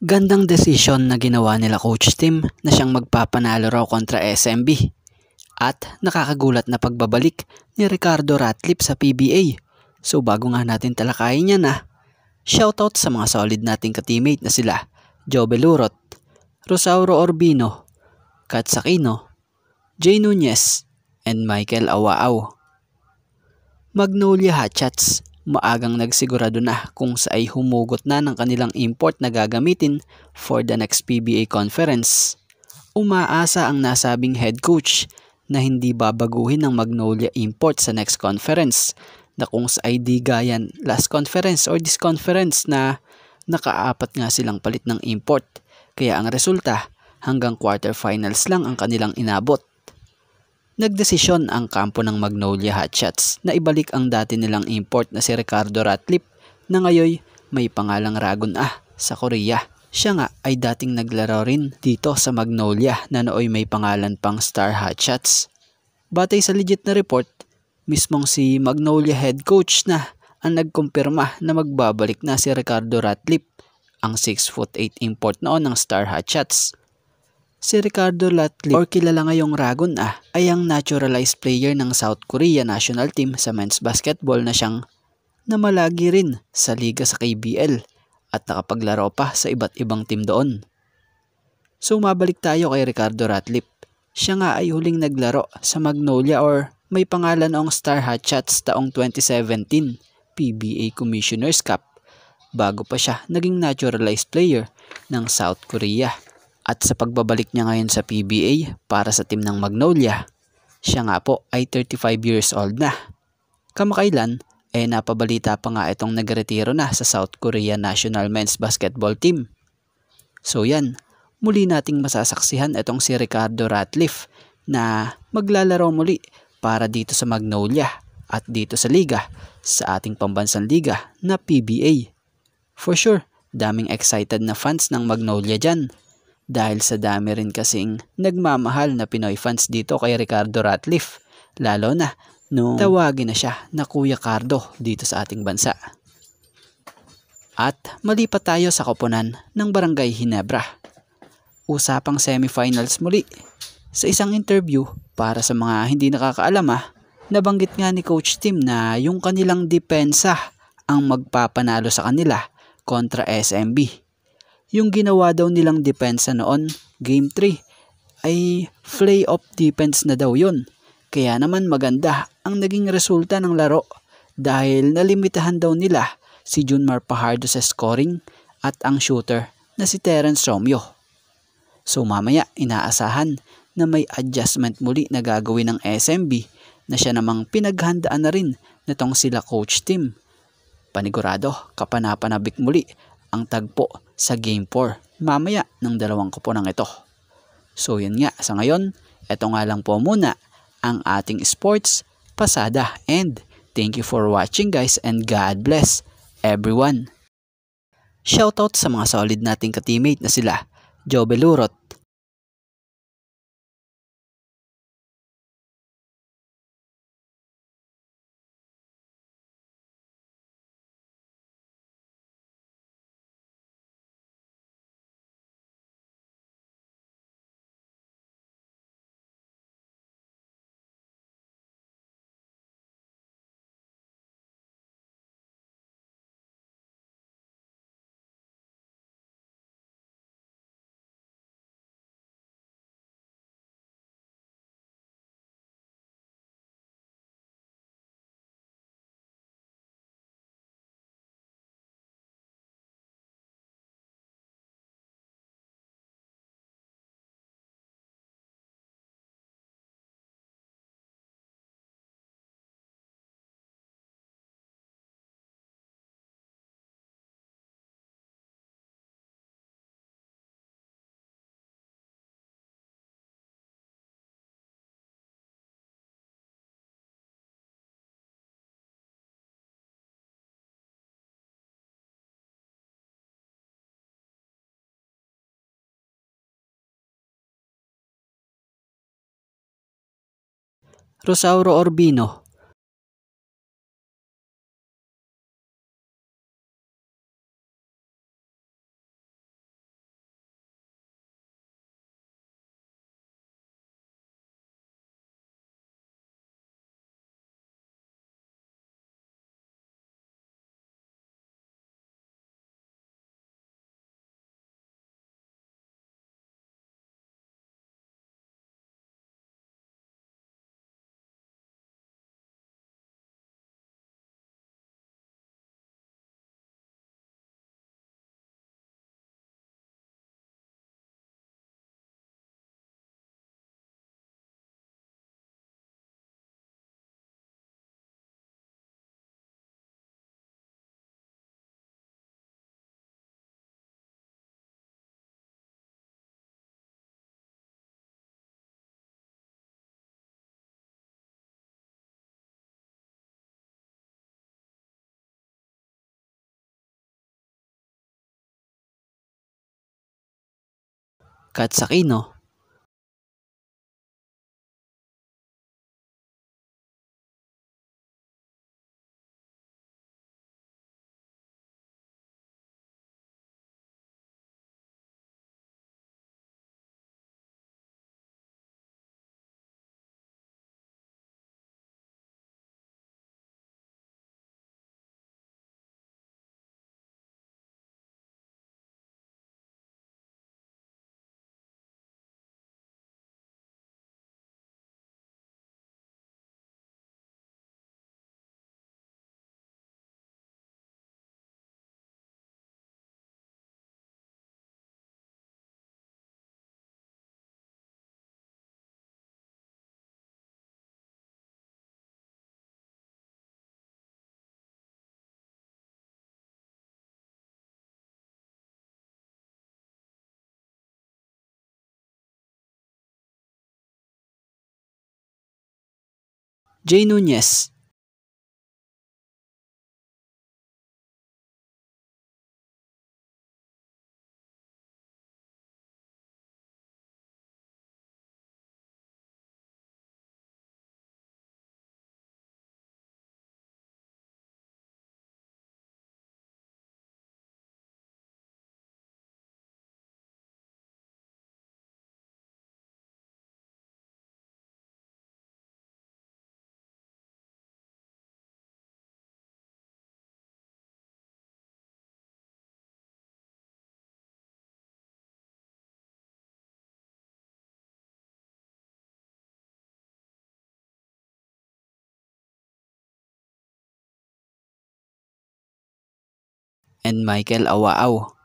Gandang desisyon na ginawa nila Coach Tim na siyang magpapanalo raw kontra SMB at nakakagulat na pagbabalik ni Ricardo Ratcliffe sa PBA. So bago nga natin talakayin yan shoutout sa mga solid nating ka-teammate na sila Joe Belurot, Rosauro Orbino, Kat Sakino, Jay Nunez, and Michael Awaaw. Magnolia Hatchets, maagang nagsigurado na kung sa ay humugot na ng kanilang import na gagamitin for the next PBA conference. Umaasa ang nasabing head coach na hindi babaguhin ng Magnolia import sa next conference na kung sa ay di gayan last conference or this conference na nakaapat nga silang palit ng import. Kaya ang resulta hanggang quarterfinals lang ang kanilang inabot. Nagdesisyon ang kampo ng Magnolia Hatchets na ibalik ang dati nilang import na si Ricardo Ratcliffe na ngayon may pangalang Ragon sa Korea. Siya nga ay dating naglaro rin dito sa Magnolia na nooy may pangalan pang Star Hatchets. Batay sa legit na report, mismong si Magnolia head coach na ang nagkumpirma na magbabalik na si Ricardo Ratcliffe, ang 6'8" import noon ng Star Hatchets. Si Ricardo Ratcliffe, or kilala ngayong Ragon ay ang naturalized player ng South Korea national team sa men's basketball na siyang namalagi rin sa liga sa KBL at nakapaglaro pa sa iba't ibang team doon. So mabalik tayo kay Ricardo Ratcliffe. Siya nga ay huling naglaro sa Magnolia or may pangalan noong Star Hatchets taong 2017 PBA Commissioner's Cup bago pa siya naging naturalized player ng South Korea. At sa pagbabalik niya ngayon sa PBA para sa team ng Magnolia, siya nga po ay 35 years old na. Kamakailan napabalita pa nga itong nagretiro na sa South Korea National Men's Basketball Team. So yan, muli nating masasaksihan itong si Ricardo Ratcliffe na maglalaro muli para dito sa Magnolia at dito sa liga, sa ating pambansang liga na PBA. For sure, daming excited na fans ng Magnolia dyan. Dahil sa dami rin kasing nagmamahal na Pinoy fans dito kay Ricardo Ratcliffe, lalo na nung tawagin na siya na Kuya Cardo dito sa ating bansa. At malipat tayo sa koponan ng Barangay Ginebra. Usapang semifinals muli. Sa isang interview para sa mga hindi nakakaalam nabanggit nga ni Coach Tim na yung kanilang depensa ang magpapanalo sa kanila kontra SMB. Yung ginawa daw nilang depensa noon, Game 3, ay play-off defense na daw yun. Kaya naman maganda ang naging resulta ng laro dahil nalimitahan daw nila si Junmar Pajardo sa scoring at ang shooter na si Terence Romeo. So mamaya inaasahan na may adjustment muli na gagawin ng SMB na siya namang pinaghandaan na rin nitong sila Coach Tim. Panigurado, kapanapanabik muli ang tagpo sa Game 4 mamaya ng dalawang koponang ito. So yun nga, sa ngayon, ito nga lang po muna ang ating sports pasada and thank you for watching guys and God bless everyone. Shoutout sa mga solid nating ka-teammate na sila Joe Belurot, Rosauro Orbino, Kat Aquino, Jay Nunez, and Michael Awao.